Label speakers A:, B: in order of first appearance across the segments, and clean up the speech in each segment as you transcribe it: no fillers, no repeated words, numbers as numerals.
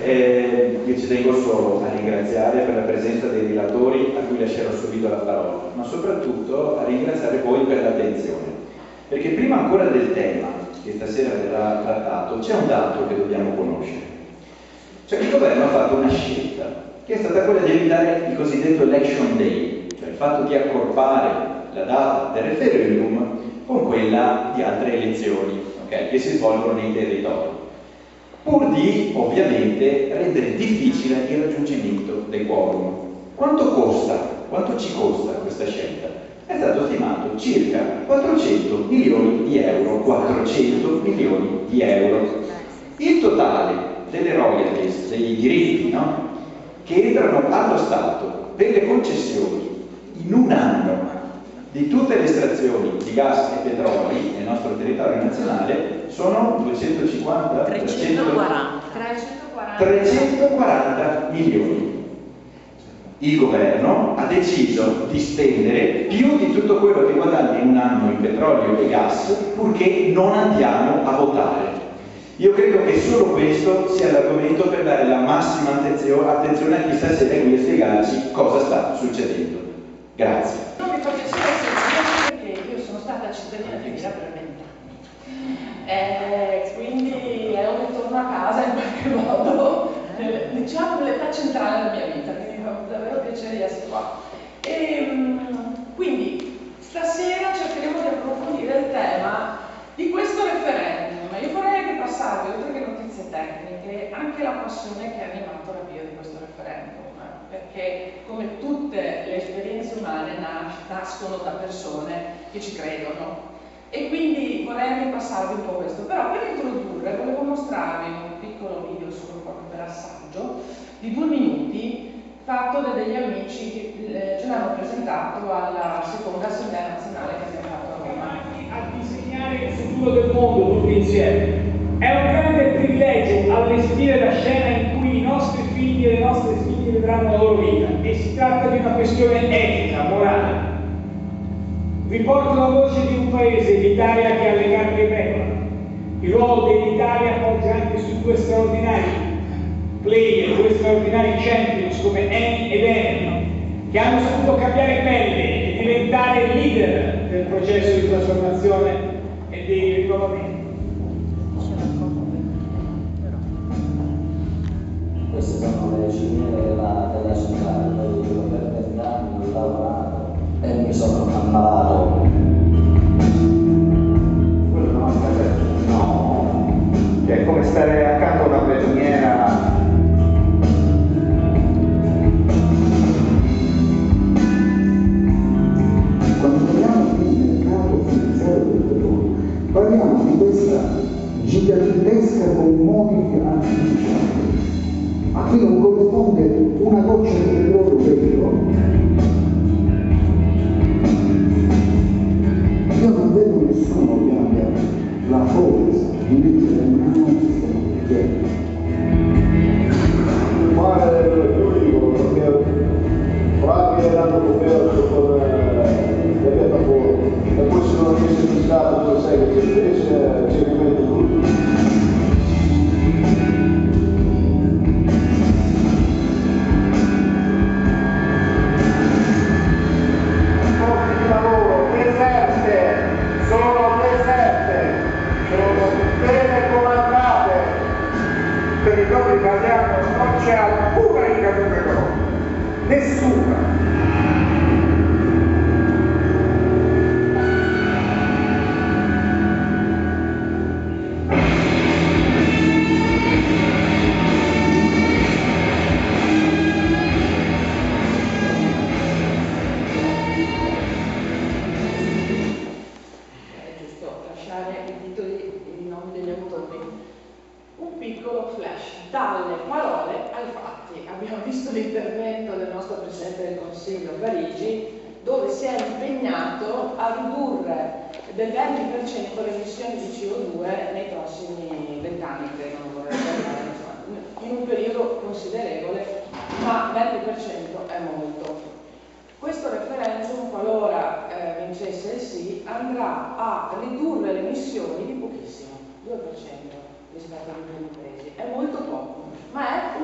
A: Io ci tengo solo a ringraziare per la presenza dei relatori, a cui lascerò subito la parola, ma soprattutto a ringraziare voi per l'attenzione. Perché prima ancora del tema che stasera verrà trattato, c'è un dato che dobbiamo conoscere. Cioè il governo ha fatto una scelta, che è stata quella di evitare il cosiddetto election day, cioè il fatto di accorpare la data del referendum con quella di altre elezioni, okay, che si svolgono nei territori, pur di ovviamente rendere difficile il raggiungimento del quorum. Quanto costa? Quanto ci costa questa scelta? È stato stimato circa 400 milioni di euro. 400 milioni di euro. Il totale delle royalties, dei diritti, no? Che entrano allo Stato per le concessioni in un anno di tutte le estrazioni di gas e petroli nel nostro territorio nazionale sono 250 340 milioni. Il governo ha deciso di spendere più di tutto quello che guadagna in un anno in petrolio e gas, purché non andiamo a votare. Io credo che solo questo sia l'argomento per dare la massima attenzione a chi stasera qui a spiegarci cosa sta succedendo. Grazie.
B: Non mi fa piacere sentire perché io sono stata cittadina di Milano per 20 anni. Quindi è un ritorno a casa in qualche modo, diciamo nell'età centrale della mia vita, quindi mi fa davvero piacere di essere qua. Quindi stasera cercheremo di approfondire il tema di questo referendum. Io vorrei anche passarvi, oltre che notizie tecniche, anche la passione che ha animato l'avvio di questo referendum, perché come tutte le esperienze umane nascono da persone che ci credono. E quindi vorrei anche passarvi un po' questo, però per introdurre volevo mostrarvi un piccolo video, solo proprio per assaggio, di 2 minuti, fatto da degli amici che ce l'hanno presentato alla seconda assemblea nazionale che abbiamo fatto a Roma.
C: A disegnare il futuro del mondo tutti insieme. È un grande privilegio allestire la scena in cui i nostri figli e le nostre figlie vedranno la loro vita, e si tratta di una questione etica, morale. Vi porto la voce di un paese, l'Italia, che ha le gambe in regola. Il ruolo dell'Italia poggia anche su 2 straordinari player, 2 straordinari champions come Eni ed Enel, che hanno saputo cambiare pelle e diventare leader del processo di trasformazione e di rinnovamento.
D: Queste sono le cimiere della città, dove io per 20 anni ho lavorato e mi sono ammalato.
E: Quello non è stato, no, è come stare accanto a una prigioniera.
F: Quando parliamo di mercato finanziario del petrolio, parliamo di questa gigantesca commodity artificiale a cui non corrisponde una goccia di petrolio vero. Io non vedo nessuno che abbia la forza di mettere in mano un sistema di piedi.
G: Il mare del giuridico, perché Flavio era andato coperto con le piattaforme, e poi se non avesse fissato quel 6 che c'è ci rimette tutto.
E: Territorio italiano non c'è alcuna ricaduta economica, nessuna.
B: È giusto lasciare i titoli e i nomi degli autori. Un piccolo flash, dalle parole ai fatti. Abbiamo visto l'intervento del nostro Presidente del Consiglio Parigi, dove si è impegnato a ridurre del 20% le emissioni di CO2 nei prossimi 20 anni, credo, non vorrei parlare, in un periodo considerevole, ma 20% è molto. Questo referendum, qualora vincesse il sì, andrà a ridurre le emissioni di pochissimo, 2%. Rispetto agli impegni presi. È molto poco, ma è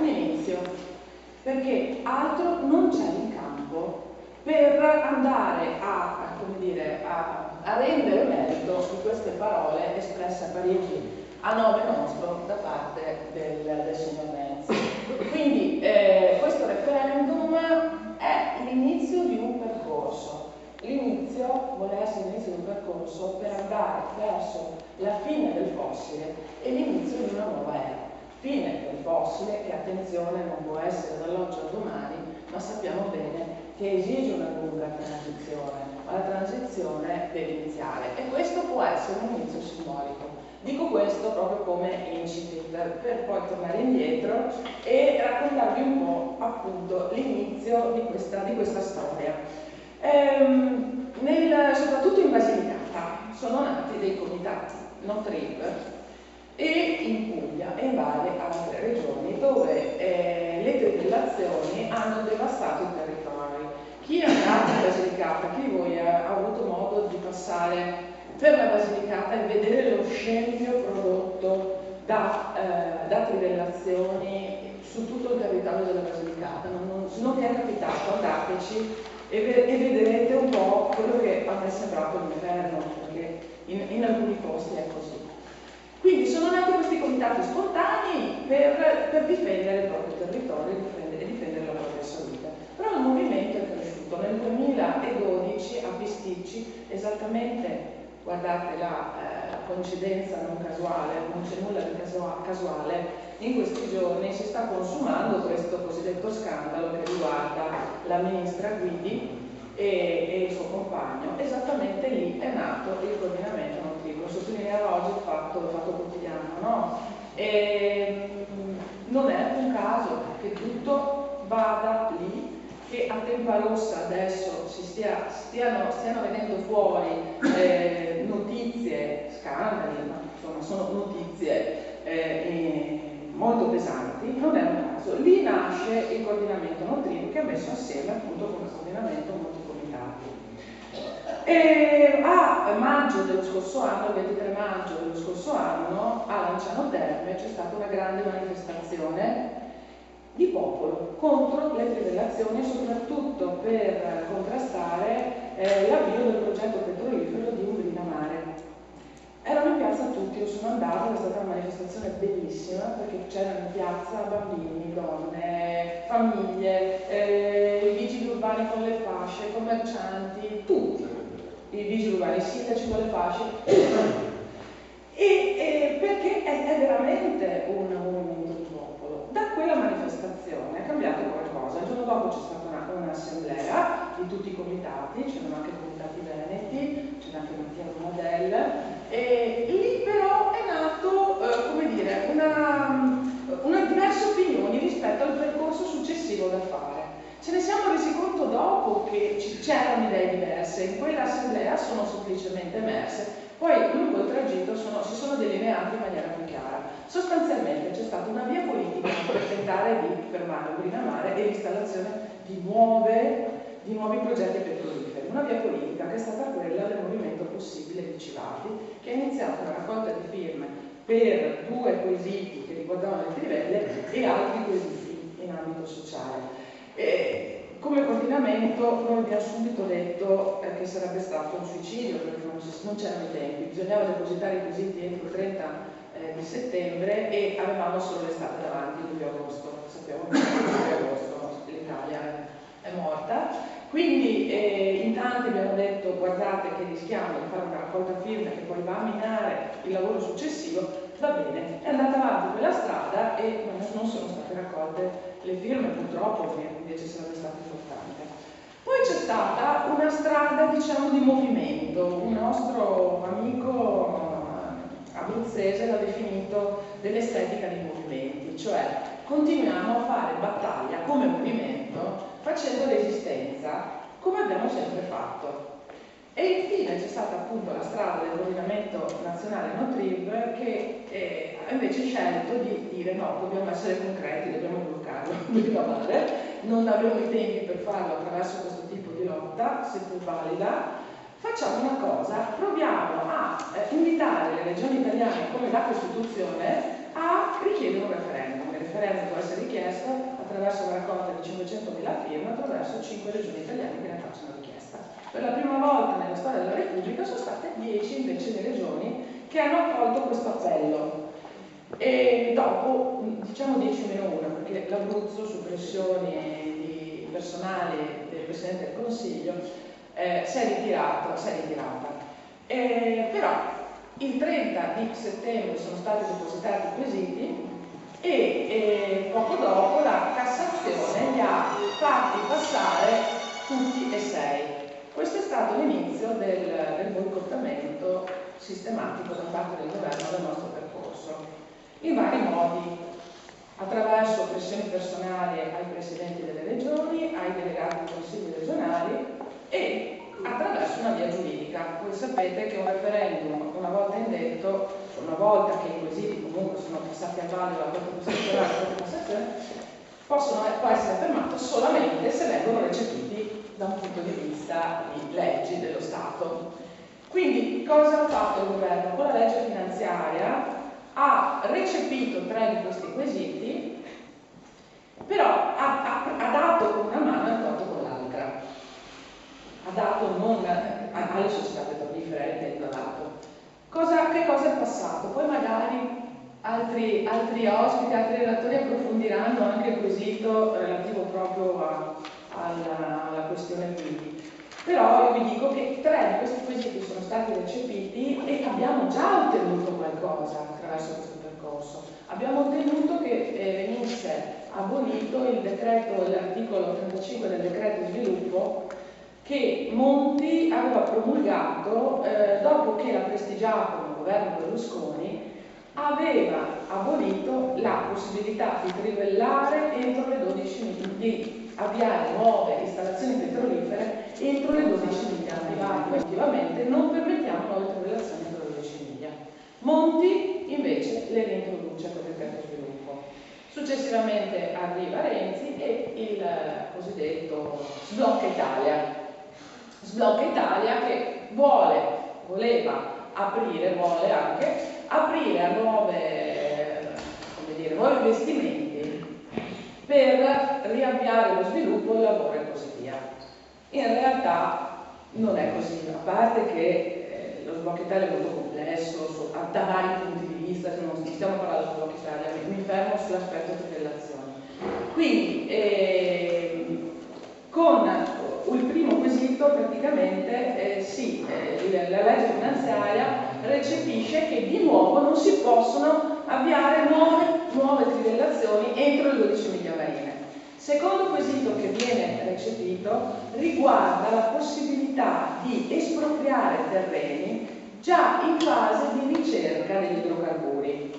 B: perché altro non c'è in campo per andare a rendere merito di queste parole espresse a Parigi a nome nostro da parte del signor Renzi. Quindi questo referendum è l'inizio di un percorso. L'inizio vuole essere l'inizio di un percorso per andare verso la fine del fossile e l'inizio di una nuova era. Fine del fossile, che attenzione non può essere dall'oggi al domani, ma sappiamo bene che esige una lunga transizione, ma la transizione deve iniziare e questo può essere un inizio simbolico. Dico questo proprio come incipit per poi tornare indietro e raccontarvi un po' appunto l'inizio di questa storia. Soprattutto in Basilicata sono nati dei comitati NoTrib e in Puglia e in varie altre regioni dove le trivellazioni hanno devastato i territori. Chi è andato in Basilicata, chi di voi ha avuto modo di passare per la Basilicata e vedere lo scempio prodotto da trivellazioni su tutto il territorio della Basilicata? Non vi è capitato, andateci e vedrete un po' quello che a me è sembrato l'inferno, perché in alcuni posti è così. Quindi sono nati questi comitati spontanei per difendere il proprio territorio e difendere la propria salute. Però il movimento è cresciuto. Nel 2012 a Bisticci, esattamente, guardate la coincidenza non casuale, non c'è nulla di casuale, in questi giorni si sta consumando questo cosiddetto scandalo che riguarda la ministra Guidi e il suo compagno. Esattamente lì è nato il coordinamento NoTrib. Lo sottolineava oggi il fatto quotidiano, no? Non è un caso che tutto vada lì, che a Tempa Rossa adesso stiano venendo fuori notizie, scandali, ma insomma sono notizie molto pesanti. Non è un caso. Lì nasce il coordinamento NoTrib che ha messo assieme appunto come coordinamento molti comitati. A maggio dello scorso anno, il 23 maggio dello scorso anno, a Lanciano Terme c'è stata una grande manifestazione di popolo contro le trivellazioni e soprattutto per contrastare l'avvio del progetto petrolifero di Umbrina Mare. Erano in piazza tutti, io sono andata, è stata una manifestazione bellissima perché c'erano in piazza bambini, donne, famiglie, i vigili urbani con le fasce, commercianti, tutti, i vigili urbani, i sindaci con le fasce, perché è veramente un movimento di popolo. Da quella manifestazione è cambiato qualcosa. Il giorno dopo c'è stata un'assemblea di tutti i comitati, c'erano anche comitati veneti, c'era anche Mattia Romadel, e lì però è nato, una diverse opinioni rispetto al percorso successivo da fare. Ce ne siamo resi conto dopo che c'erano idee diverse, in quell'assemblea sono semplicemente emerse. Poi lungo il tragitto si sono delineati in maniera più chiara. Sostanzialmente c'è stata una via politica per tentare di fermare Umbrina Mare e l'installazione di nuovi progetti petroliferi. Una via politica che è stata quella del Movimento Possibile di Civati, che ha iniziato una raccolta di firme per 2 quesiti che riguardavano le trivelle e altri quesiti in ambito sociale. Come coordinamento noi abbiamo subito detto che sarebbe stato un suicidio perché non c'erano i tempi, bisognava depositare i quesiti entro il 30 di settembre e avevamo solo l'estate davanti, luglio-agosto. Sappiamo che luglio-agosto l'Italia è morta, quindi in tanti abbiamo detto guardate che rischiamo di fare una raccolta firme che poi va a minare il lavoro successivo. Va bene, è andata avanti quella strada e non sono state raccolte le firme purtroppo, che invece sarebbe stato importante. Poi c'è stata una strada, diciamo, di movimento. Un nostro amico abruzzese l'ha definito dell'estetica dei movimenti, cioè continuiamo a fare battaglia come movimento facendo resistenza come abbiamo sempre fatto. E infine c'è stata appunto la strada del coordinamento nazionale NoTrib che ha invece scelto di dire no, dobbiamo essere concreti, dobbiamo bloccarlo, non abbiamo i tempi per farlo attraverso questo tipo di lotta, seppur valida. Facciamo una cosa, proviamo a invitare le regioni italiane come la Costituzione a richiedere un referendum. il referendum può essere richiesto attraverso la raccolta di 500.000 firme attraverso 5 regioni italiane che ne facciano richiesta. Per la prima volta nella storia della Repubblica sono state 10 invece le regioni che hanno accolto questo appello. E dopo, diciamo 10 meno 1, perché l'Abruzzo, su pressioni personali del Presidente del Consiglio, si è ritirata. Però il 30 di settembre sono stati depositati i quesiti e poco dopo la Cassazione li ha fatti passare tutti e 6. Questo è stato l'inizio del boicottamento sistematico da parte del governo del nostro percorso, in vari modi, attraverso pressioni personali ai presidenti delle regioni, ai delegati dei consigli regionali e attraverso una via giuridica. Voi sapete che un referendum, una volta indetto, una volta che i quesiti comunque sono passati a valle dalla Corte Costituzionale e la Corte di Cassazione, può essere fermato solamente se vengono recepiti da un punto di vista di leggi dello Stato. Quindi cosa ha fatto il governo? Con la legge finanziaria ha recepito 3 di questi quesiti, però ha dato con una mano e ha tolto con l'altra. Ha dato non alle società petrolifere, intendo dato. Che cosa è passato? Poi magari altri ospiti, altri relatori approfondiranno anche il quesito relativo proprio alla questione quindi. Però io vi dico che 3 di questi quesiti sono stati recepiti e abbiamo già ottenuto qualcosa attraverso questo percorso. Abbiamo ottenuto che venisse abolito il decreto, l'articolo 35 del decreto sviluppo che Monti aveva promulgato dopo che la Prestigiacomo, il governo Berlusconi, aveva abolito la possibilità di trivellare entro le 12 miglia, di avviare nuove installazioni petrolifere entro le 12 miglia navigabili. Effettivamente non permettiamo nuove trivellazioni entro le 12 miglia. Monti invece le reintroduce con il decreto sviluppo. Successivamente arriva Renzi e il cosiddetto Sblocca Italia. Sblocca Italia che vuole anche aprire a nuovi investimenti per riavviare lo sviluppo, il lavoro e così via. In realtà non è così, a parte che lo Sblocca Italia è molto complesso, da vari punti di vista, se non stiamo parlando di Sblocca Italia, mi fermo sull'aspetto di relazioni. Quindi, con il primo quesito praticamente la legge finanziaria recepisce che di nuovo non si possono avviare nuove trivellazioni entro le 12 miglia marine. Secondo quesito che viene recepito riguarda la possibilità di espropriare terreni già in fase di ricerca degli idrocarburi.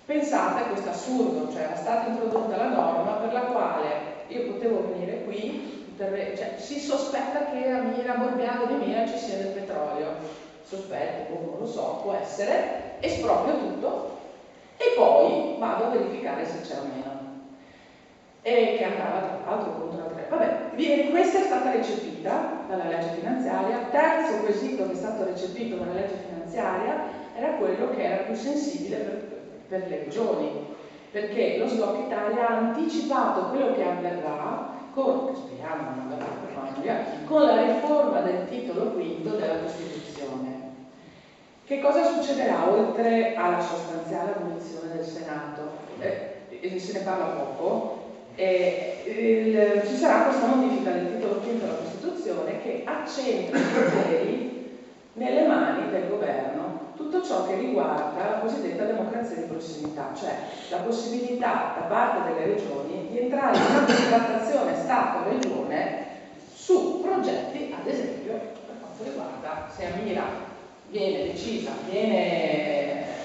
B: Pensate a questo assurdo, cioè era stata introdotta la norma per la quale io potevo venire qui, si sospetta che a Mira, a Borbiago di Mira ci sia del petrolio, sospetto, non lo so, può essere, esproprio tutto e poi vado a verificare se c'è o meno. E che andava tra l'altro contro la 3. Vabbè, questa è stata recepita dalla legge finanziaria. Terzo quesito che è stato recepito dalla legge finanziaria era quello che era più sensibile per le regioni, perché lo Sblocca Italia ha anticipato quello che avverrà con la riforma del titolo quinto della Costituzione. Che cosa succederà oltre alla sostanziale abolizione del Senato? Se ne parla poco. Ci sarà questa modifica del titolo quinto della Costituzione che accentra i poteri nelle mani del governo, tutto ciò che riguarda la cosiddetta democrazia di prossimità, cioè la possibilità da parte delle regioni di entrare in una contrattazione Stato-Regione su progetti, ad esempio, per quanto riguarda se a Mira viene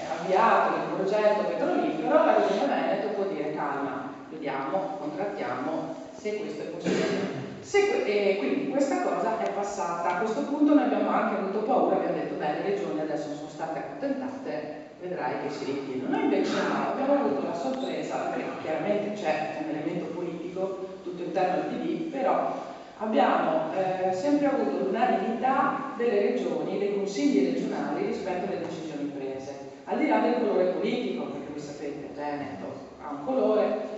B: avviato il progetto petrolifero, la Regione Veneto può dire calma, vediamo, contrattiamo se questo è possibile. Quindi questa cosa è passata. A questo punto noi abbiamo anche avuto paura, abbiamo detto beh, le regioni adesso sono state accontentate, vedrai che si ritirano. Noi invece no, abbiamo avuto la sorpresa, perché chiaramente c'è un elemento politico tutto interno al PD, però abbiamo sempre avuto l'unanimità delle regioni, dei consigli regionali rispetto alle decisioni prese, al di là del colore politico, perché voi sapete, Veneto ha un colore,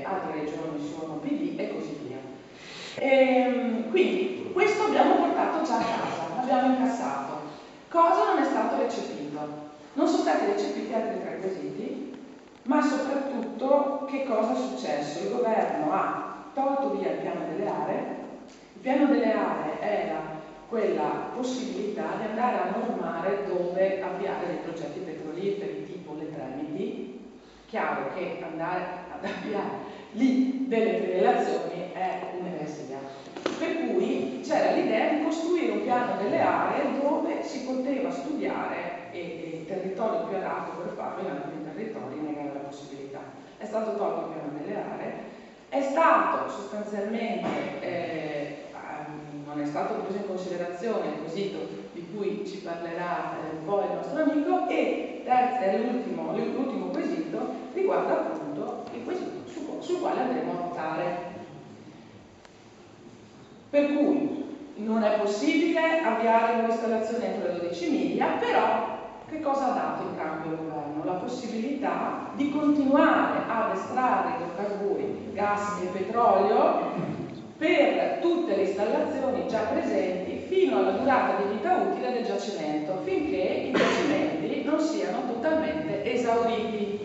B: altre regioni sono PD e così via. Quindi questo abbiamo portato già a casa, l'abbiamo incassato. Cosa non è stato recepito? Non sono stati recepiti altri 3 quesiti, ma soprattutto che cosa è successo? Il governo ha tolto via il piano delle aree. Il piano delle aree era quella possibilità di andare a normare dove avviare dei progetti petroliferi tipo le Tremiti. Chiaro che andare ad avviare lì delle trivellazioni è un'eresia. Per cui c'era l'idea di costruire un piano delle aree dove si poteva studiare e il territorio più adatto per farlo in altri territori negare la possibilità. È stato tolto il piano delle aree, è stato sostanzialmente non è stato preso in considerazione il quesito di cui ci parlerà poi il nostro amico, e l'ultimo quesito riguarda appunto il quesito sul quale andremo a votare. Per cui non è possibile avviare un'installazione entro le 12 miglia, però che cosa ha dato in cambio il governo? La possibilità di continuare ad estrarre idrocarburi, gas e petrolio per tutte le installazioni già presenti fino alla durata di vita utile del giacimento, finché i giacimenti non siano totalmente esauriti.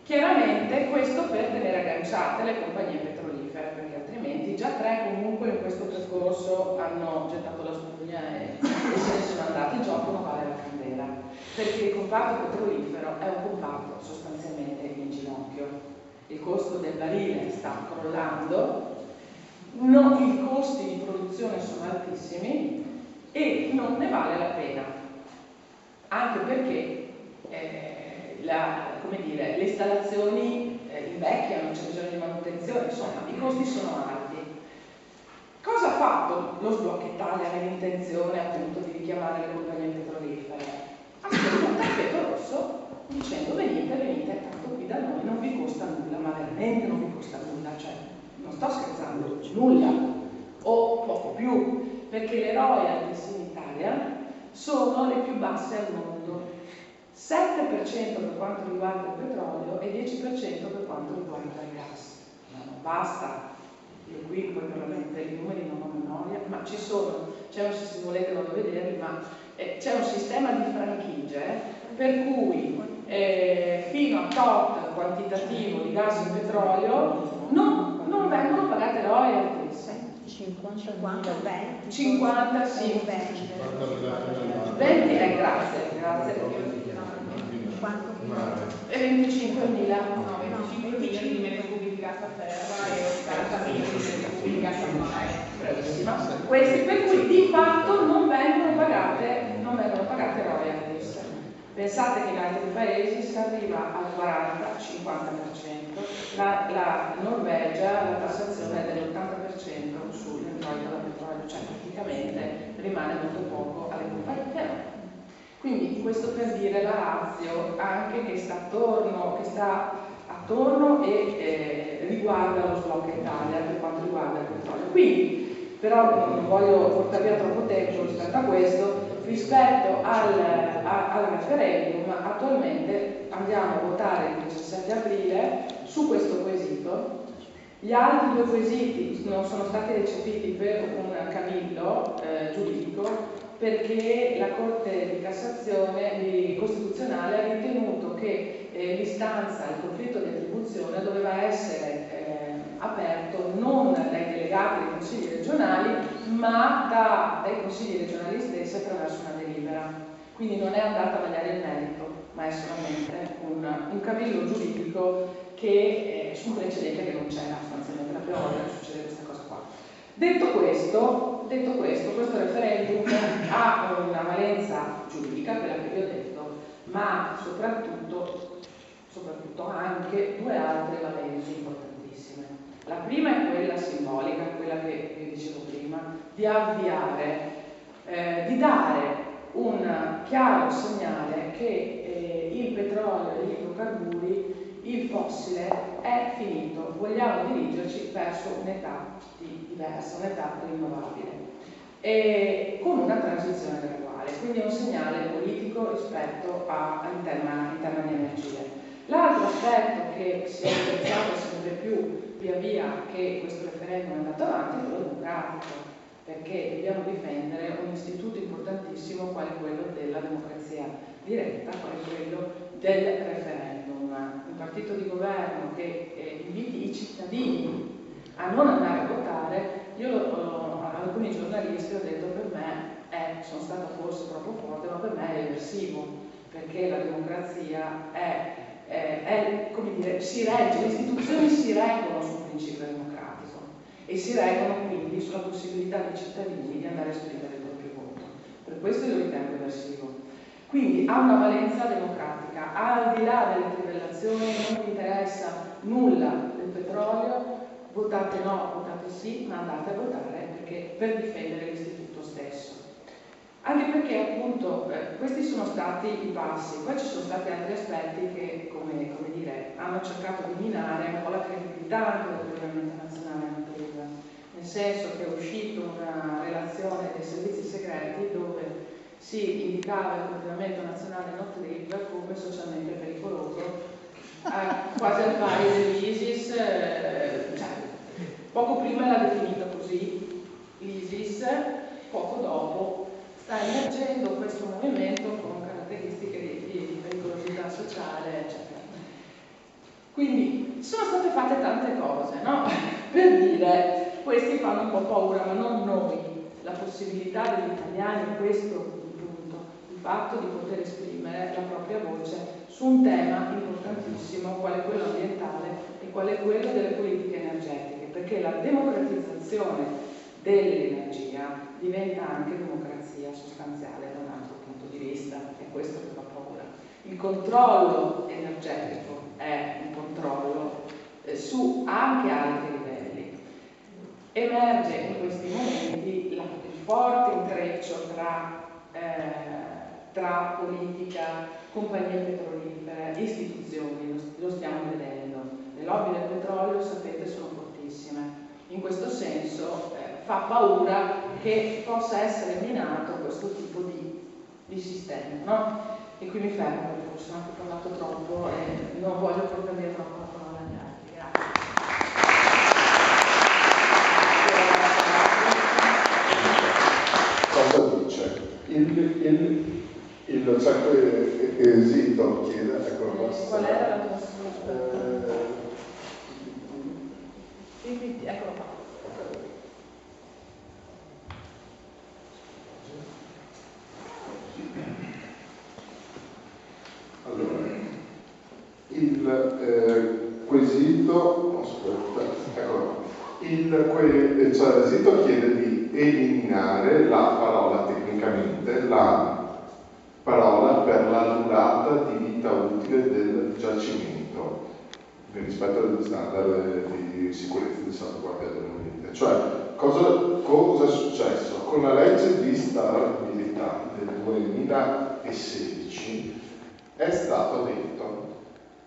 B: Chiaramente questo per tenere agganciate le compagnie petrolifere, perché altrimenti già 3 comunque in questo percorso hanno gettato la spugna e se ne sono andati. Il gioco non vale la candela, perché il comparto petrolifero è un comparto sostanzialmente in ginocchio. Il costo del barile sta crollando, i costi di produzione sono altissimi e non ne vale la pena, anche perché le installazioni invecchiano, c'è bisogno di manutenzione, insomma i costi sono alti. Cosa ha fatto lo Sblocca Italia nell'intenzione appunto di richiamare le compagnie petrolifere? Ha scritto un tappeto rosso dicendo venite, tanto qui da noi non vi costa nulla, ma veramente non vi costa nulla, cioè non sto scherzando, nulla o poco più, perché le royalties in Italia sono le più basse al mondo, 7% per quanto riguarda il petrolio e 10% per quanto riguarda il gas. Ma non basta, io qui poi veramente i numeri non ho memoria, ma c'è se volete vado a vederli, ma c'è un sistema di franchigie per cui fino a tot quantitativo di gas e petrolio non vengono pagate royalties.
H: 50, 20,
B: 50, sì. 20, grazie. 25.000 di metri cubi di gas a terra e 80.000 di metri cubi di gas a mare. Bravissima. Questi per cui di fatto non vengono pagate royalties. Pensate che in altri paesi si arriva al 40-50%, la Norvegia la tassazione è dell'80% sull'introito da petrolio, cioè praticamente rimane molto poco alle compagnie. Quindi questo per dire la ratio anche che sta attorno e riguarda lo Sblocca Italia per quanto riguarda il petrolio. Quindi, però non voglio portare via troppo tempo rispetto a questo, rispetto al referendum attualmente andiamo a votare il 17 aprile su questo quesito. Gli altri 2 quesiti non sono stati recepiti per un cavillo giuridico, perché la Corte di Cassazione Costituzionale ha ritenuto che l'istanza, il conflitto di attribuzione doveva essere aperto non dai delegati dei consigli regionali, ma dai consigli regionali stessi attraverso una delibera. Quindi non è andata a vagliare il merito, ma è solamente un cavillo giuridico che su un precedente che non c'era, sostanzialmente la prima volta che succede questa cosa qua. Detto questo, questo referendum ha una valenza giuridica, quella che vi ho detto, ma soprattutto anche 2 altre valenze importantissime. La prima è quella simbolica, quella che vi dicevo prima, di avviare, di dare un chiaro segnale che il petrolio e gli idrocarburi, il fossile è finito, vogliamo dirigerci verso un'età diversa, un'età rinnovabile, e con una transizione graduale, quindi è un segnale politico rispetto in tema di energie. L'altro aspetto che si è evidenziato sempre più via via che questo referendum è andato avanti è quello democratico, perché dobbiamo difendere un istituto importantissimo quale quello della democrazia diretta, quale quello del referendum. Un partito di governo che inviti i cittadini a non andare a votare, io a alcuni giornalisti ho detto per me, sono stata forse troppo forte, ma per me è eversivo, perché la democrazia come dire, si regge, le istituzioni si reggono sul principio democratico e si reggono quindi sulla possibilità dei cittadini di andare a esprimere il proprio voto. Per questo io lo ritengo eversivo. Quindi ha una valenza democratica, al di là delle trivellazioni, non mi interessa nulla del petrolio, votate no, votate sì, ma andate a votare perché per difendere l'istituto stesso. Anche perché appunto questi sono stati i passi, poi ci sono stati altri aspetti che, come dire, hanno cercato di minare un po' la credibilità anche del Parlamento nazionale antitrivia, nel senso che è uscita una relazione dei servizi segreti dove si indicava il coordinamento nazionale antitrivia come socialmente pericoloso, quasi al pari dell'ISIS, poco prima l'ha definita così l'ISIS, poco dopo sta emergendo questo movimento con caratteristiche di pericolosità sociale, eccetera. Quindi sono state fatte tante cose, no? Per dire, questi fanno un po' paura, ma non noi. La possibilità degli italiani, questo punto, il fatto di poter esprimere la propria voce su un tema importantissimo, quale quello ambientale e quale quello delle politiche energetiche, perché la democratizzazione dell'energia diventa anche democrazia sostanziale da un altro punto di vista, e questo che fa paura. Il controllo energetico è un controllo su anche altri livelli. Emerge in questi momenti il forte intreccio tra politica, compagnie petrolifere, istituzioni, lo stiamo vedendo. Le lobby del petrolio, sapete, sono fortissime. In questo senso fa paura che possa essere minato questo tipo di sistema, no? E qui mi fermo perché forse ho anche parlato troppo e non voglio portare via troppo la parola agli altri. Grazie.
G: Cosa dice? Il certo esito chiede, eccolo qua.
B: Qual era la tua risposta? Eccolo qua.
G: Allora, il quesito, aspetta, eccolo. Il quesito chiede di eliminare la parola, tecnicamente, la parola per la durata di vita utile del giacimento rispetto agli standard di sicurezza di salvaguardia dell'ambiente. Cioè, cosa è successo? Con la legge di stabilità del 2016 è stato detto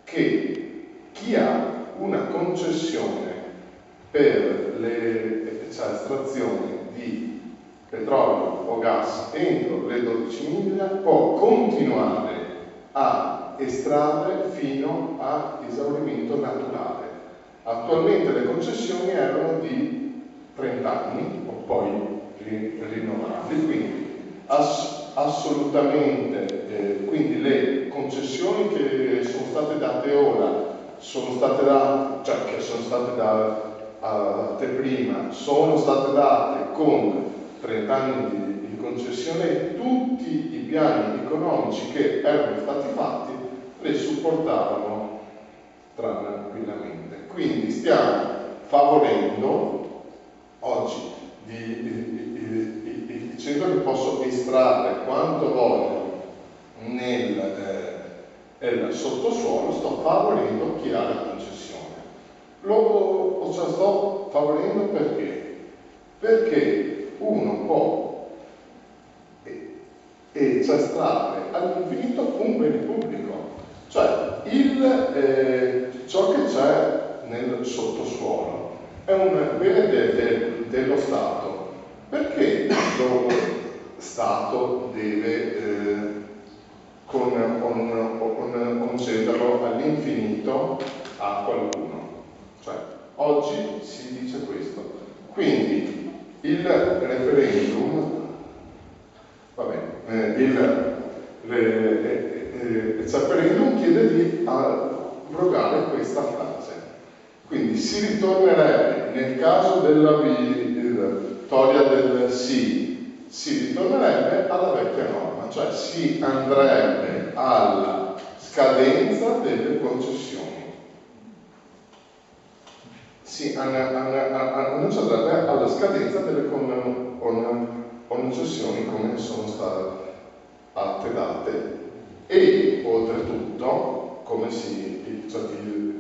G: che chi ha una concessione per le estrazioni di petrolio o gas entro le 12 miglia può continuare a estrarre fino a esaurimento naturale. Attualmente le concessioni erano di 30 anni o poi rinnovabili, quindi assolutamente, quindi le concessioni che sono state date ora sono state date, cioè che sono state date prima, sono state date con 30 anni di concessione e tutti i piani economici che erano stati fatti le supportavano tranquillamente. Quindi stiamo favorendo oggi dicendo che posso estrarre quanto voglio nel sottosuolo, sto favorendo chi ha la concessione. Sto favorendo perché? Perché uno può estrarre all'infinito un bene pubblico, cioè ciò che c'è nel sottosuolo è un bene dello Stato. Perché lo Stato deve
I: concederlo all'infinito a qualcuno. Cioè, oggi si dice questo. Quindi il referendum, va bene, il referendum chiede di abrogare questa frase. Quindi si ritornerebbe, nel caso della vittoria del sì, si ritornerebbe alla vecchia norma, cioè si andrebbe alla scadenza delle concessioni. Si andrebbe alla scadenza delle concessioni come sono state date. E oltretutto, come si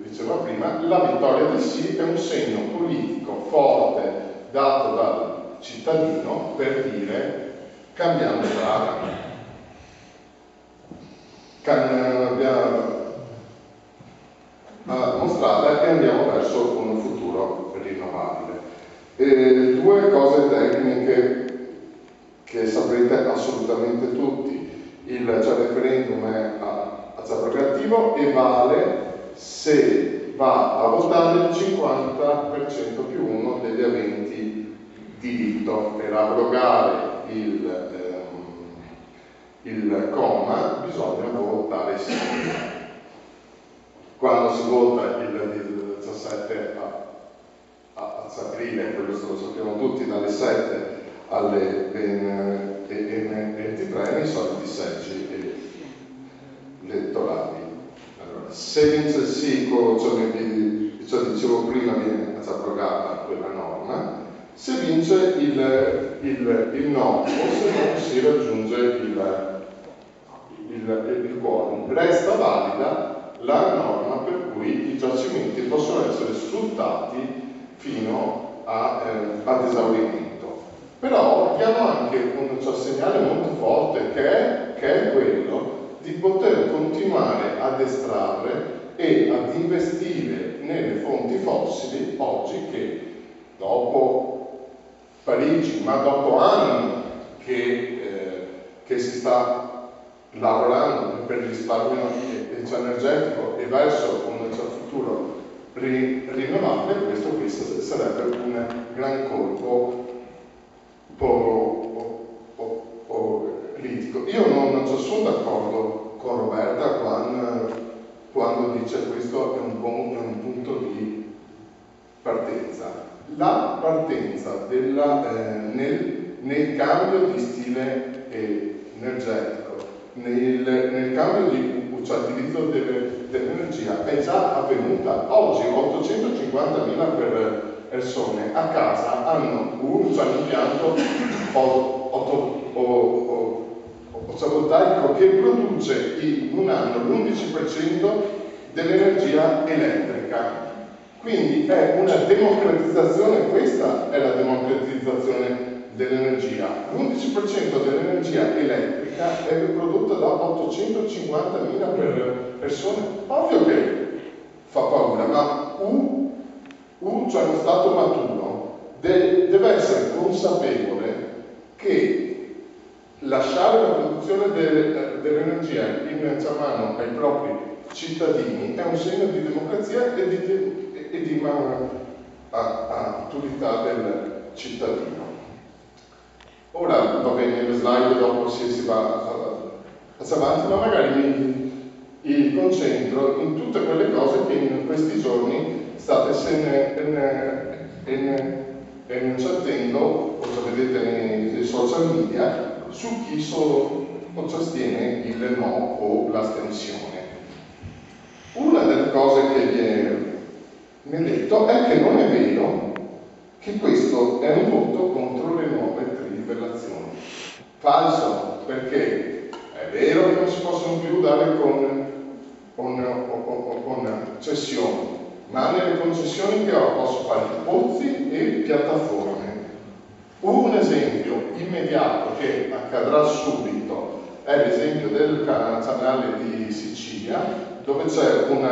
I: diceva prima, la vittoria del sì è un segno politico forte dato dal cittadino per dire cambiamo strada. Mostrata e andiamo verso un futuro rinnovabile. Due cose tecniche che saprete assolutamente tutti. Il referendum è abrogativo e vale se va a votare il 50% più uno degli aventi diritto. Per abrogare il comma bisogna votare sì. Quando si vota il 17 aprile, quello lo sappiamo tutti, dalle 7 alle 23 nei soliti seggi elettorali. Allora, se vince il sì, ciò dicevo prima, viene abrogata quella norma. Se vince il no, o se non si raggiunge il quorum, resta valida la norma per cui i giacimenti possono essere sfruttati fino ad esaurimento. Però abbiamo anche un segnale molto forte che è quello di poter continuare ad estrarre e ad investire nelle fonti fossili oggi che dopo Parigi, ma dopo anni che si sta lavorando per il risparmio energetico e verso un futuro rinnovabile, questo qui sarebbe un gran colpo politico. Io non sono d'accordo con Roberta quando dice questo è un punto di partenza. La partenza nel cambio di stile energetico, nel cambio di utilizzo dell'energia è già avvenuta. Oggi 850.000 persone a casa hanno un impianto fotovoltaico che produce in un anno l'11% dell'energia elettrica. Quindi è una democratizzazione, questa è la democratizzazione dell'energia. L'11% dell'energia elettrica è prodotta da 850.000 persone. Ovvio che fa paura, ma cioè uno Stato maturo deve essere consapevole che lasciare la produzione dell'energia in mano ai propri cittadini è un segno di democrazia e di maturità del cittadino. Ora va bene le slide, dopo si va avanti, ma magari mi concentro in tutte quelle cose che in questi giorni state enunciando, o vedete nei social media, su chi sostiene il no o l'astensione. Una delle cose che mi è detto è che non è vero che questo è un voto contro le nuove trivellazioni. Falso, perché è vero che non si possono più dare con cessioni, ma nelle concessioni che ho posso fare pozzi e piattaforme. Un esempio immediato che accadrà subito è l'esempio del canale di Sicilia, dove c'è un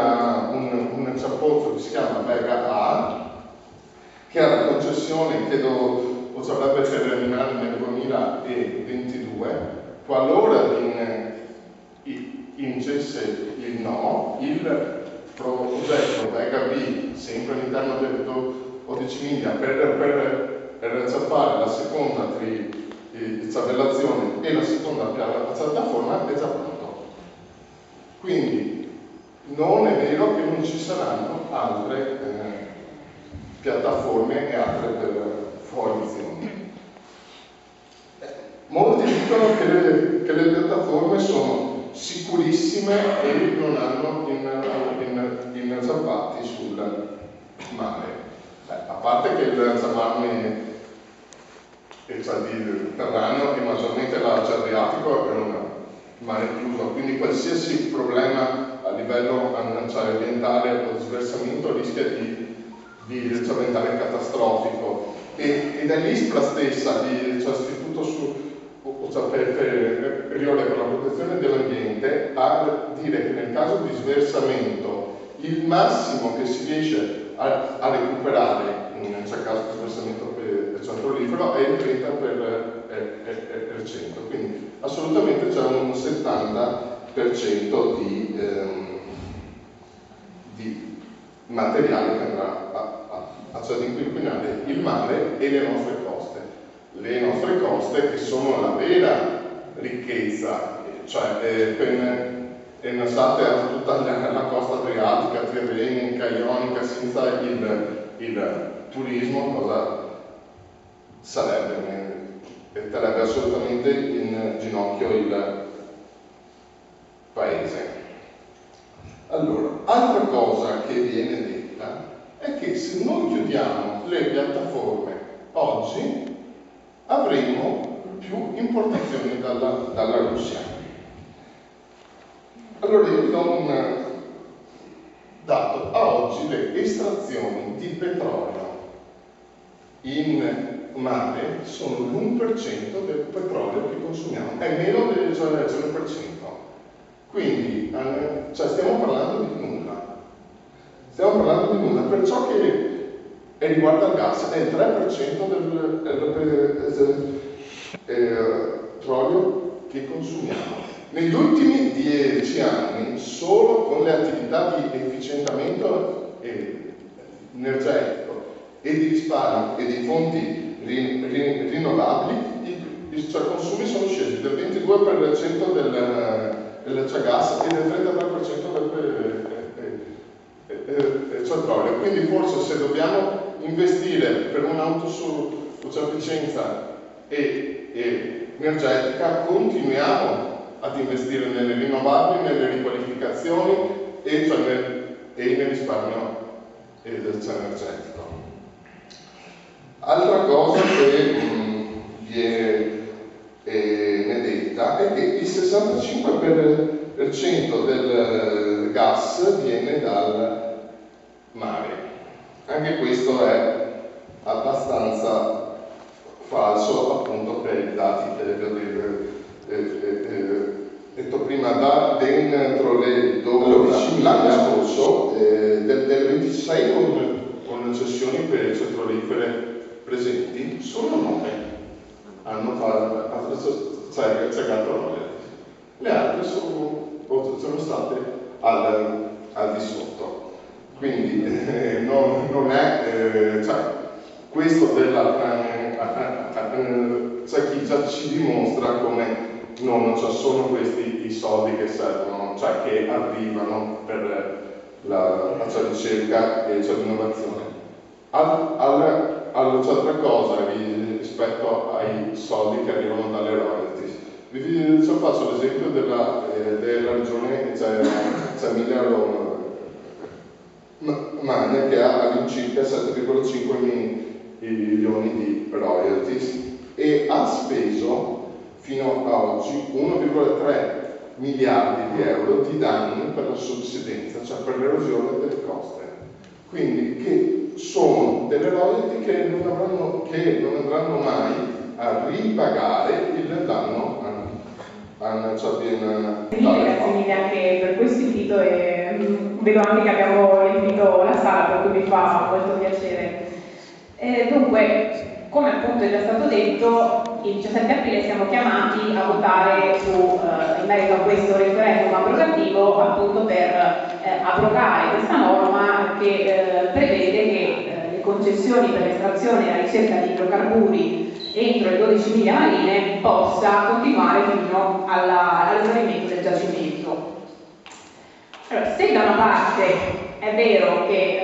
I: pozzo che si chiama Vega A, che ha una concessione che dovrebbe terminare nel 2022, qualora incesse il no, il progetto Vega B, sempre all'interno del 12 miglia, per fare la seconda trivellazione e la seconda piattaforma è già pronto. Quindi non è vero che non ci saranno altre piattaforme e altre formazioni. Molti dicono che le piattaforme sono sicurissime e non hanno inciampati sul mare. A parte che il Mediterraneo e maggiormente l'Adriatico è un mare chiuso, quindi qualsiasi problema a livello ambientale o di sversamento rischia di diventare catastrofico. Ed è l'ISPRA stessa, l'Istituto Superiore per la protezione dell'ambiente, a dire che nel caso di sversamento il massimo che si riesce a recuperare in questo caso di sversamento petrolifero è il 30%, quindi assolutamente c'è un 70% di materiale che andrà ad inquinare il mare e le nostre coste. Le nostre coste che sono la vera ricchezza, cioè pensate a tutta la costa adriatica, tirrenica, ionica, senza il turismo, cosa sarebbe? Metterebbe assolutamente in ginocchio il paese. Allora, altra cosa che viene detta è che se noi chiudiamo le piattaforme oggi avremo più importazioni dalla Russia. Allora io vi do un dato: a oggi le estrazioni di petrolio in mare sono l'1% del petrolio che consumiamo, è meno del 0,1%. Quindi stiamo parlando di nulla. Stiamo parlando di nulla. Per ciò che riguarda il gas, è il 3% del petrolio che consumiamo. Negli ultimi 10 anni, solo con le attività di efficientamento energetico e di risparmio e di fonti rinnovabili, i consumi sono scesi del 22% del gas e del 33% del petrolio. Quindi forse se dobbiamo investire per un'autosufficienza energetica, continuiamo ad investire nelle rinnovabili, nelle riqualificazioni e nel risparmio energetico. Altra cosa che viene detta è che il 65% del gas viene dal mare. Anche questo è abbastanza falso, appunto, per i dati che detto prima, dentro le 12 l'anno scorso del 26 con cessioni per le petrolifere presenti, solo 9 hanno cercato l'olio. Le altre sono state al di sotto. Quindi non è questo chi già ci dimostra come non sono questi i soldi che servono, che arrivano per la ricerca e l'innovazione. Altra cosa rispetto ai soldi che arrivano dalle royalties. Vi faccio l'esempio della regione Emilia-Romagna, che ha all'incirca 7,5 milioni di royalties e ha speso fino a oggi 1,3 miliardi di euro di danni per la subsidenza, cioè per l'erosione delle coste. Quindi che sono delle royalty che non andranno mai a ripagare il danno
J: Grazie mille anche per questo invito e vedo anche che abbiamo riempito la sala, per cui mi fa molto piacere. Dunque, come appunto è già stato detto, il 17 aprile siamo chiamati a votare in merito a questo referendum abrogativo, appunto per abrogare questa norma che prevede che le concessioni per l'estrazione e la ricerca di idrocarburi entro le 12 miglia marine possa continuare fino all'esaurimento del giacimento. Allora, se da una parte è vero che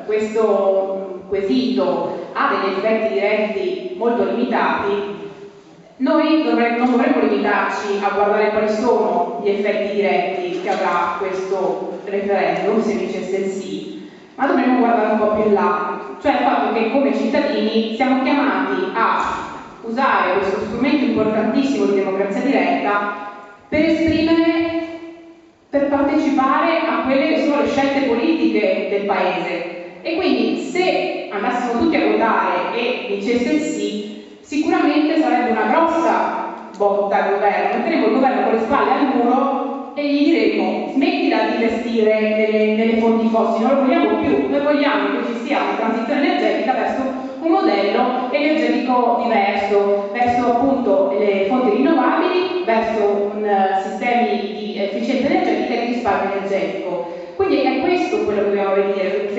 J: questo quesito ha degli effetti diretti molto limitati, noi non dovremmo limitarci a guardare quali sono gli effetti diretti che avrà questo referendum se dicesse il sì, ma dovremmo guardare un po' più in là, cioè il fatto che come cittadini siamo chiamati a usare questo strumento importantissimo di democrazia diretta per esprimere, per partecipare a quelle che sono le scelte politiche del Paese. E quindi se andassimo tutti a votare e dicesse il sì, sicuramente sarebbe una grossa botta al governo, metteremo il governo con le spalle al muro e gli diremo: smettila di investire nelle fonti fossili, non lo vogliamo più, noi vogliamo che ci sia una transizione energetica verso un modello energetico diverso, verso appunto le fonti rinnovabili, verso sistemi di efficienza energetica e di risparmio energetico. Quindi è questo quello che dobbiamo vedere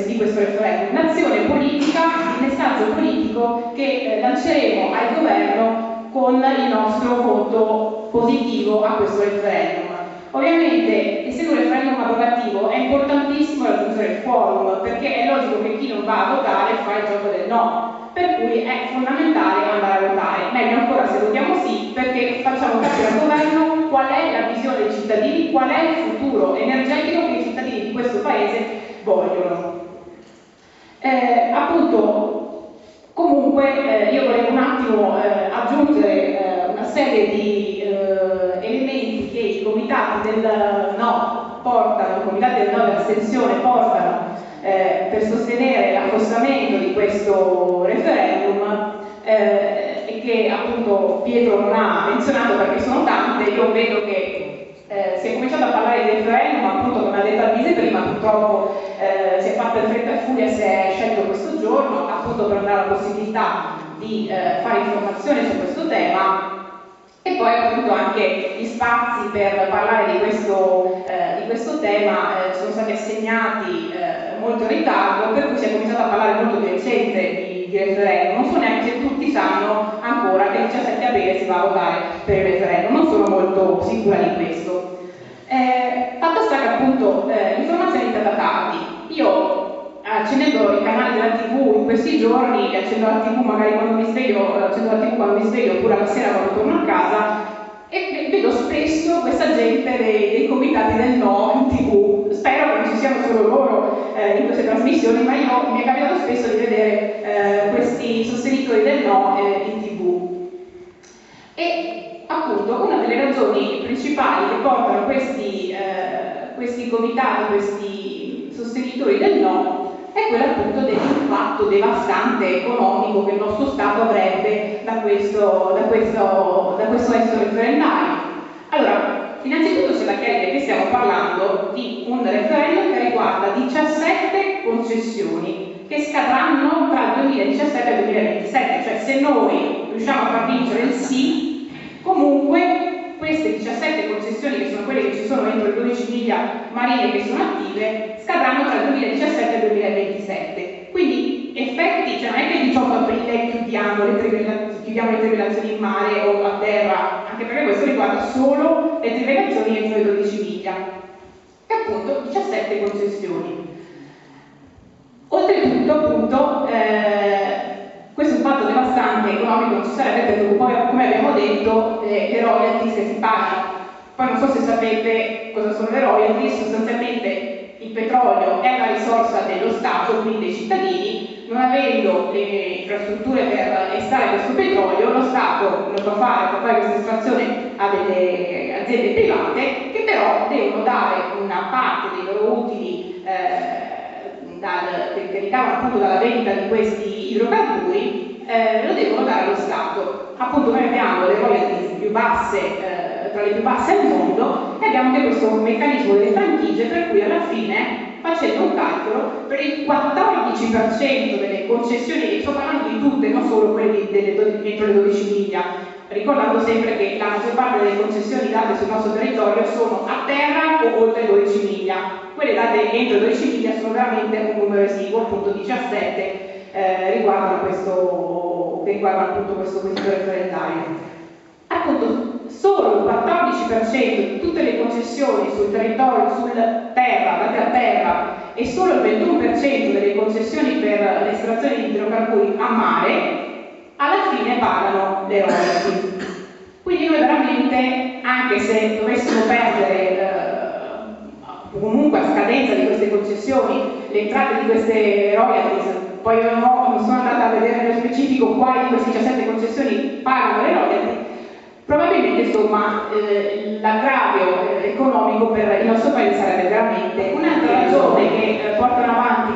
J: di questo referendum, un'azione politica, il messaggio politico che lanceremo al governo con il nostro voto positivo a questo referendum. Ovviamente, essendo un referendum abrogativo, è importantissimo raggiungere il quorum, perché è logico che chi non va a votare fa il gioco del no, per cui è fondamentale andare a votare. Meglio ancora se votiamo sì, perché facciamo capire al governo qual è la visione dei cittadini, qual è il futuro energetico che i cittadini di questo Paese vogliono. Appunto, comunque io volevo un attimo aggiungere una serie di elementi che i comitati del no portano, i comitati del no dell'astensione portano per sostenere l'affossamento di questo referendum e che appunto Pietro non ha menzionato perché sono tante. Io vedo che si è cominciato a parlare di referendum, appunto come ha detto Alvise prima, purtroppo si è fatto in fretta e furia, si è scelto questo giorno appunto per dare la possibilità di fare informazione su questo tema. E poi appunto anche gli spazi per parlare di questo tema sono stati assegnati molto in ritardo, per cui si è cominciato a parlare molto di recente di referendum. Non so neanche se tutti sanno ancora che il 17 aprile si va a votare per il referendum, non sono molto sicura di questo. Fatto sta che appunto l'informazione è da tardi. Io accendendo i canali della TV in questi giorni, accendo la TV magari quando mi sveglio, oppure alla sera quando torno a casa, e vedo spesso questa gente dei comitati del no in TV. Spero che non ci siano solo loro in queste trasmissioni, ma mi è capitato spesso di vedere questi sostenitori del no in TV. E appunto una delle ragioni principali che portano questi comitati, questi sostenitori del no, è quello appunto dell'impatto devastante economico che il nostro Stato avrebbe da questo esso referendario. Allora, innanzitutto c'è da chiarire che stiamo parlando di un referendum che riguarda 17 concessioni che scadranno tra il 2017 e il 2027, cioè se noi riusciamo a far vincere il sì, comunque queste 17 concessioni, che sono quelle che ci sono entro le 12 miglia marine che sono attive, scadranno tra il 2017 e il 2027. Quindi effetti, cioè non è che il 18 aprile chiudiamo le trivellazioni in mare o a terra, anche perché questo riguarda solo le trivellazioni entro le 12 miglia. E appunto 17 concessioni. Oltretutto, appunto, questo impatto devastante economico non ci sarebbe perché poi, come abbiamo detto, le royalties che si pagano. Poi non so se sapete cosa sono le royalties, sostanzialmente il petrolio è una risorsa dello Stato, quindi dei cittadini, non avendo le infrastrutture per estrarre questo petrolio, lo Stato lo fa fare questa estrazione a delle aziende private che però devono dare una parte dei loro utili che ricavano appunto dalla vendita di questi idrocarburi, lo devono dare allo Stato. Appunto noi abbiamo le royalties più basse, tra le più basse al mondo, e abbiamo anche questo meccanismo delle franchigie per cui alla fine facendo un calcolo per il 14% delle concessioni, e sto parlando di tutte, non solo quelle entro le 12 miglia, ricordando sempre che la maggior parte delle concessioni date sul nostro territorio sono a terra o oltre 12 miglia. Quelle date entro 12 miglia sono veramente un numero esiguo, appunto 17 riguardano appunto questo quesito referendario. Appunto, solo il 14% di tutte le concessioni sul territorio, date a terra, e solo il 21% delle concessioni per l'estrazione di idrocarburi a mare, alla fine pagano le royalty. Quindi noi veramente, anche se dovessimo perdere comunque a scadenza di queste concessioni le entrate di queste royalties, poi io non sono andata a vedere nello specifico quali di queste 17 concessioni pagano le royalty, probabilmente insomma l'aggravio economico per il nostro paese sarebbe veramente un'altra ragione che portano avanti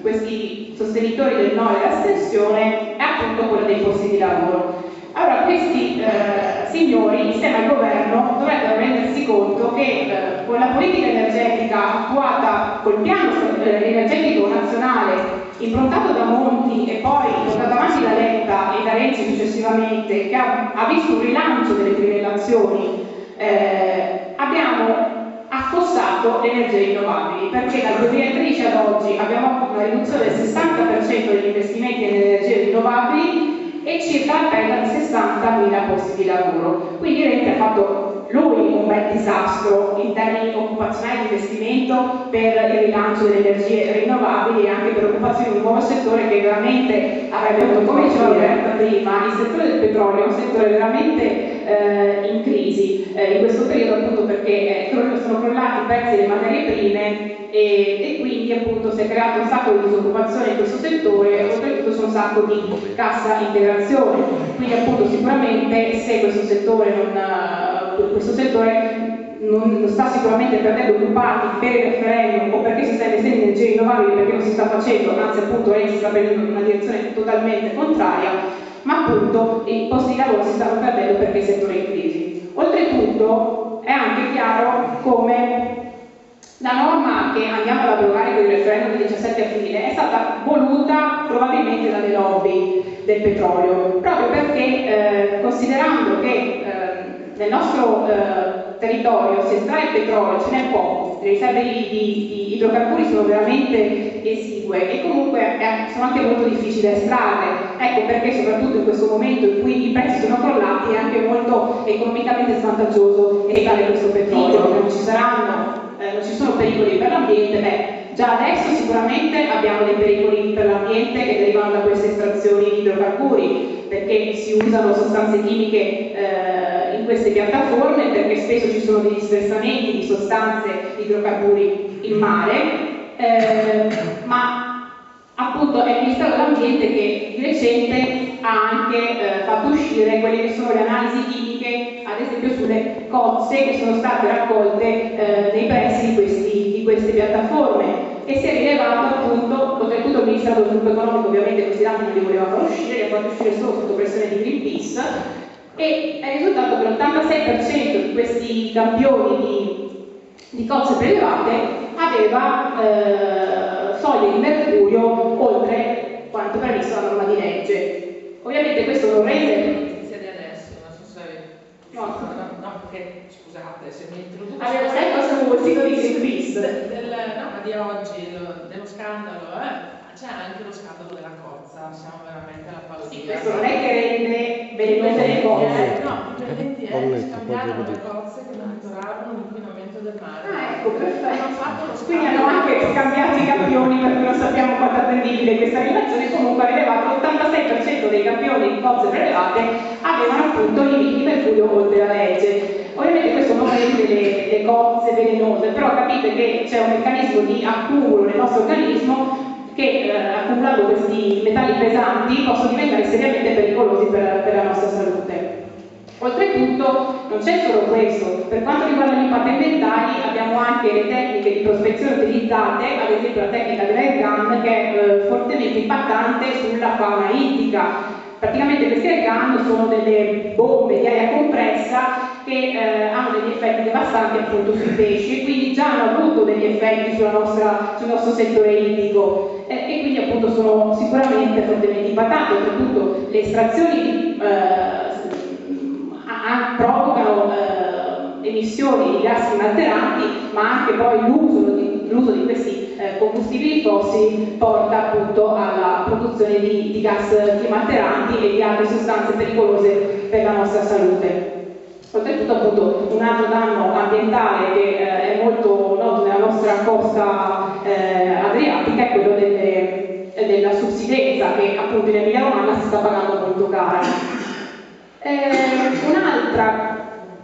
J: questi sostenitori del no e dell'astensione è appunto quella dei posti di lavoro. Allora questi signori insieme al governo dovrebbero rendersi conto che con la politica energetica attuata, col piano energetico nazionale improntato da Monti e poi portato avanti da Letta e da Renzi successivamente, che ha visto un rilancio delle trivellazioni, abbiamo affossato le energie rinnovabili, perché dal 2013 ad oggi abbiamo avuto una riduzione del 60% degli investimenti in energie rinnovabili e circa la perdita di 60.000 posti di lavoro. Quindi Renzi ha fatto lui un bel disastro in termini occupazionali di investimento per il rilancio delle energie rinnovabili e anche per l'occupazione di un nuovo settore che veramente avrebbe avuto, come dicevo prima, il settore del petrolio è un settore veramente in crisi in questo periodo, appunto perché sono crollati i prezzi delle materie prime e quindi appunto si è creato un sacco di disoccupazione in questo settore e oltretutto c'è un sacco di cassa integrazione. Quindi appunto sicuramente se questo settore non sta sicuramente perdendo occupati per il referendum o perché si sta investendo in energie rinnovabili, perché non si sta facendo, anzi appunto Renzi sta prendendo in una direzione totalmente contraria, ma appunto i posti di lavoro si stanno perdendo perché il settore è in crisi. Oltretutto è anche chiaro come la norma che andiamo ad abrogare con il referendum del 17 aprile è stata voluta probabilmente dalle lobby del petrolio, proprio perché considerando che nel nostro territorio si estrae il petrolio, ce n'è poco, le riserve di idrocarburi sono veramente esigue e comunque sono anche molto difficili da estrarre. Ecco perché soprattutto in questo momento in cui i prezzi sono crollati è anche molto economicamente svantaggioso estrarre questo petrolio. Non ci sono pericoli per l'ambiente, già adesso sicuramente abbiamo dei pericoli per l'ambiente che derivano da queste estrazioni di idrocarburi, perché si usano sostanze chimiche in queste piattaforme, perché spesso ci sono degli sversamenti di sostanze di idrocarburi in mare, ma appunto è il Ministero dell'Ambiente che di recente ha anche fatto uscire quelle che sono le analisi chimiche, ad esempio sulle cozze che sono state raccolte nei pressi di queste piattaforme, e si è rilevato appunto, oltretutto il Ministero dello Sviluppo Economico ovviamente questi dati non li voleva far uscire, li ha fatto uscire solo sotto pressione di Greenpeace, e è risultato che l'86% di questi campioni di cozze prelevate aveva soglie di mercurio oltre quanto previsto dalla norma di legge. Ovviamente questo non rende
B: notizia di adesso, non so se no, perché scusate se mi introduco.
J: Avevo sempre sul sito di Greenpeace
B: ma di oggi, dello scandalo, c'è anche lo scandalo della cozza, siamo veramente alla paura.
J: Sì, questo non è che rende velenose le cozze.
B: No, i scambiarono le cozze che monitoravano l'inquinamento del mare.
J: Ecco, perfetto. Quindi hanno anche scambiato i campioni, per cui non sappiamo quanto è attendibile questa rilevazione. Comunque ha rilevato l'86% dei campioni di cozze prelevate avevano appunto limiti di mercurio oltre la legge. Ovviamente questo non rende le cozze velenose, però capite che c'è un meccanismo di accumulo nel nostro organismo che accumulando questi metalli pesanti possono diventare seriamente pericolosi per la nostra salute. Oltretutto non c'è solo questo, per quanto riguarda gli impatti ambientali abbiamo anche le tecniche di prospezione utilizzate, ad esempio la tecnica dell'air gun che è fortemente impattante sulla fauna ittica. Praticamente questi AirGun sono delle bombe di aria compressa che hanno degli effetti devastanti appunto sui pesci, e quindi già hanno avuto degli effetti sul nostro settore idrico, e quindi appunto sono sicuramente fortemente impattanti. Oltretutto le estrazioni provocano emissioni di gas climalteranti, ma anche poi l'uso di questi combustibili fossili porta appunto alla produzione di gas climalteranti e di altre sostanze pericolose per la nostra salute. Oltretutto appunto un altro danno ambientale che è molto noto nella nostra costa adriatica è quello della subsidenza, che appunto in Emilia Romagna si sta pagando molto cara. Un'altra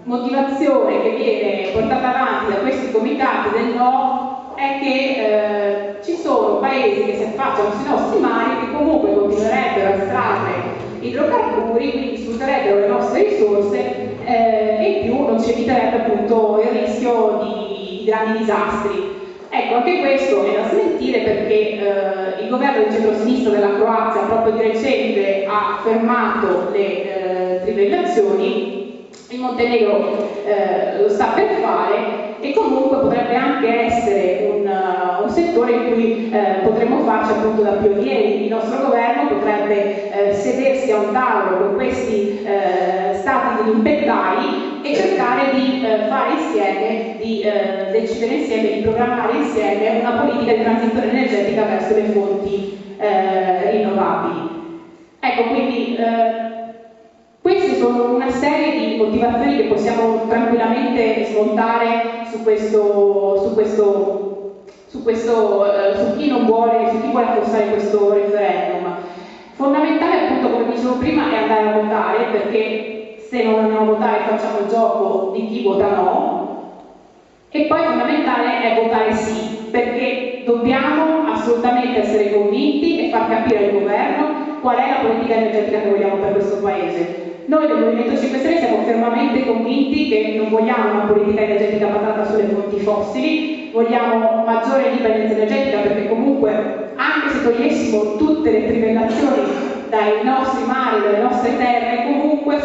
J: motivazione che viene portata avanti da questi comitati del no è che ci sono paesi che si affacciano sui nostri mari che comunque continuerebbero a estrarre idrocarburi, quindi sfrutterebbero le nostre risorse, e in più non ci eviterebbe appunto il rischio di grandi disastri. Ecco, anche questo è da smentire, perché il governo di centrosinistra della Croazia proprio di recente ha fermato le trivellazioni. Il Montenegro lo sta per fare, e comunque potrebbe anche essere un settore in cui potremmo farci appunto da pionieri. Il nostro governo potrebbe sedersi a un tavolo con questi stati degli impettai e cercare di fare insieme, di decidere insieme, di programmare insieme una politica di transizione energetica verso le fonti rinnovabili. Ecco, quindi queste sono una serie di motivazioni che possiamo tranquillamente smontare su chi non vuole, su chi vuole affossare questo referendum. Fondamentale, appunto, come dicevo prima, è andare a votare, perché se non andiamo a votare facciamo il gioco di chi vota no, e poi fondamentale è votare sì, perché dobbiamo assolutamente essere convinti e far capire al governo qual è la politica energetica che vogliamo per questo Paese. Noi del Movimento 5 Stelle siamo fermamente convinti che non vogliamo una politica energetica basata sulle fonti fossili, vogliamo maggiore indipendenza energetica, perché comunque anche se togliessimo tutte le trivellazioni dai nostri mari, dalle nostre terre, comunque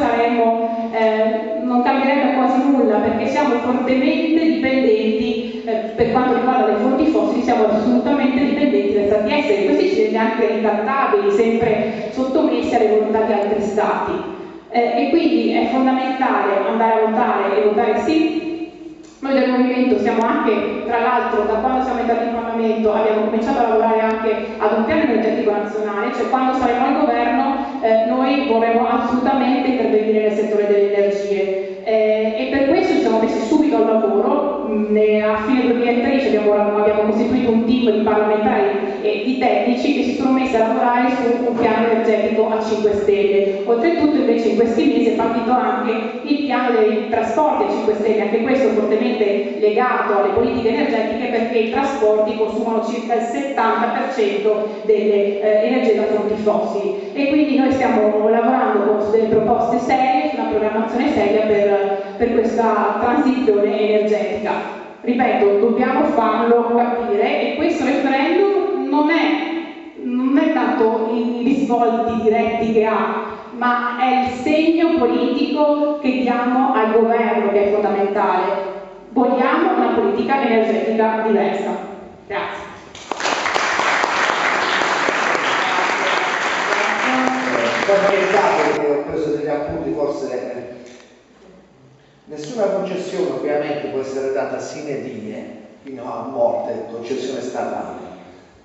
J: non cambierebbe quasi nulla, perché siamo fortemente dipendenti, per quanto riguarda le fonti fossili, siamo assolutamente dipendenti da stati esteri. Questi ci rendono anche ricattabili, sempre sottomessi alle volontà di altri stati. E quindi è fondamentale andare a votare e votare sì. Noi del Movimento siamo anche, tra l'altro, da quando siamo entrati in Parlamento abbiamo cominciato a lavorare anche ad un piano energetico nazionale, cioè quando saremo al governo noi vorremmo assolutamente intervenire nel settore delle energie, e per questo ci siamo messi subito al lavoro. A fine 2013 abbiamo costituito un team di parlamentari e di tecnici che si sono messi a lavorare su un piano energetico a 5 Stelle. Oltretutto invece in questi mesi è partito anche il piano dei trasporti a 5 Stelle, anche questo fortemente legato alle politiche energetiche, perché i trasporti consumano circa il 70% delle energie da fonti fossili, e quindi noi stiamo lavorando su delle proposte serie, su una programmazione seria per questa transizione energetica. Ripeto, dobbiamo farlo capire, e questo referendum non è tanto i risvolti diretti che ha, ma è il segno politico che diamo al governo, che è fondamentale. Vogliamo una politica energetica diversa. Grazie.
K: Che ho preso degli appunti, forse nessuna concessione ovviamente può essere data sine die fino a morte, concessione statale.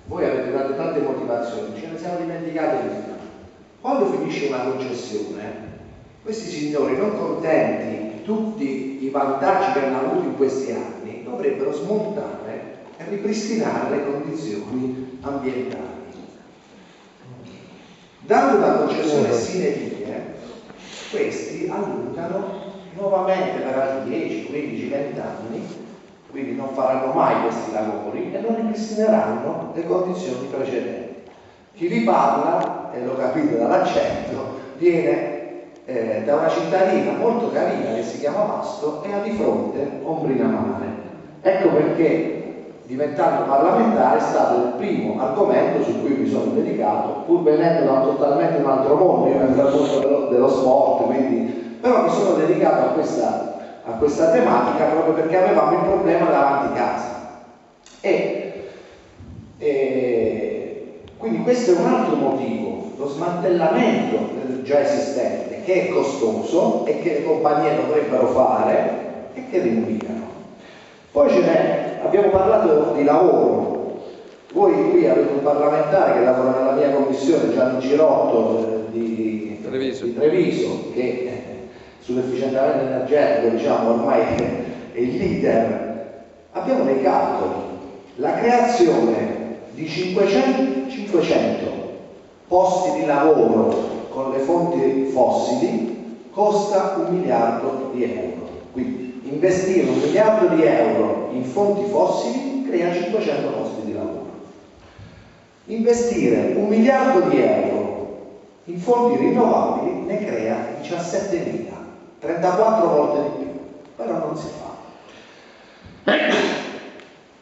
K: Voi avete dato tante motivazioni, ce ne siamo dimenticate una. Quando finisce una concessione, questi signori, non contenti di tutti i vantaggi che hanno avuto in questi anni, dovrebbero smontare e ripristinare le condizioni ambientali. Dando una concessione sine die, questi allungano nuovamente per altri 10, 15, 20 anni, quindi non faranno mai questi lavori e non ripristineranno le condizioni precedenti. Chi vi parla, e lo capite dall'accento, viene da una cittadina molto carina che si chiama Vasto e ha di fronte Ombrina Mare. Ecco perché diventando parlamentare, è stato il primo argomento su cui mi sono dedicato, pur venendo da totalmente un altro mondo. Io vengo dal mondo dello sport, quindi, però mi sono dedicato a questa tematica proprio perché avevamo il problema davanti casa. Quindi questo è un altro motivo, lo smantellamento del già esistente, che è costoso e che le compagnie dovrebbero fare e che rimuovano. Poi abbiamo parlato di lavoro. Voi qui avete un parlamentare che lavora nella mia commissione, Gianni Girotto di Treviso, che sull'efficientamento energetico, diciamo, ormai è il leader. Abbiamo dei calcoli. La creazione di 500 posti di lavoro con le fonti fossili costa 1 miliardo di euro. Quindi investire 1 miliardo di euro in fonti fossili crea 500 posti di lavoro. Investire 1 miliardo di euro in fonti rinnovabili ne crea 17.000, 34 volte di più, però non si fa.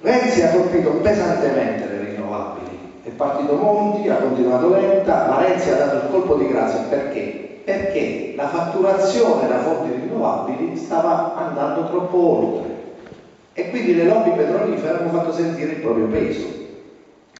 K: Renzi ha colpito pesantemente le rinnovabili, è partito Monti, ha continuato Letta, ma Renzi ha dato il colpo di grazia. Perché? Perché la fatturazione da fonti rinnovabili stava andando troppo oltre e quindi le lobby petrolifere hanno fatto sentire il proprio peso.